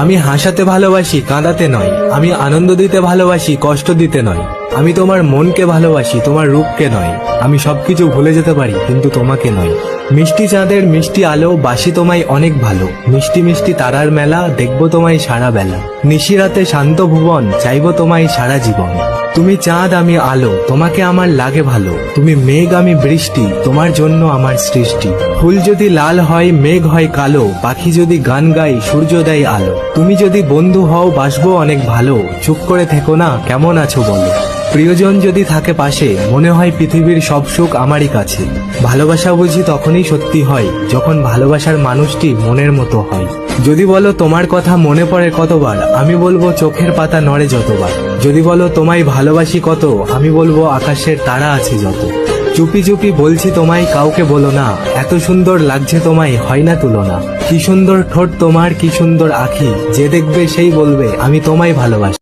আমি হাসাতে ভালোবাসি, কাঁদাতে নয়। আমি আনন্দ দিতে ভালোবাসি, কষ্ট দিতে নয়। আমি তোমার মনকে ভালোবাসি, তোমার রূপকে নয়। আমি সবকিছু ভুলে যেতে পারি, কিন্তু তোমাকে নয়। মিষ্টি চাঁদের মিষ্টি আলো, বাসি তোমায় অনেক ভালো। মিষ্টি মিষ্টি তারার মেলা, দেখবো তোমায় সারা বেলা। নিশিরাতে শান্ত ভুবন, চাইবো তোমায় সারা জীবন। তুমি চাঁদ, আমি আলো, তোমাকে আমার লাগে ভালো। তুমি মেঘ, আমি বৃষ্টি, তোমার জন্য আমার সৃষ্টি। ফুল যদি লাল হয়, মেঘ হয় কালো। পাখি যদি গান গায়, সূর্য দেয় আলো। তুমি যদি বন্ধু হও, বাসবো অনেক ভালো। চুপ করে থেকো না, কেমন আছো বলো। প্রিয়জন যদি থাকে পাশে, মনে হয় পৃথিবীর সব সুখ আমারই কাছে। ভালোবাসা বুঝি তখনই সত্যি হয়, যখন ভালোবাসার মানুষটি মনের মতো হয়। যদি বলো তোমার কথা মনে পড়ে কতবার, আমি বলবো চোখের পাতা নড়ে যতবার। যদি বলো তোমায় ভালোবাসি কত, আমি বলবো আকাশের তারা আছে যত। চুপি চুপি বলছি তোমায়, কাউকে বলো না। এত সুন্দর লাগছে তোমায়, হয় না তুলনা। কি সুন্দর ঠোঁট তোমার, কি সুন্দর আঁখি। যে দেখবে সেই বলবে আমি তোমায় ভালোবাসি।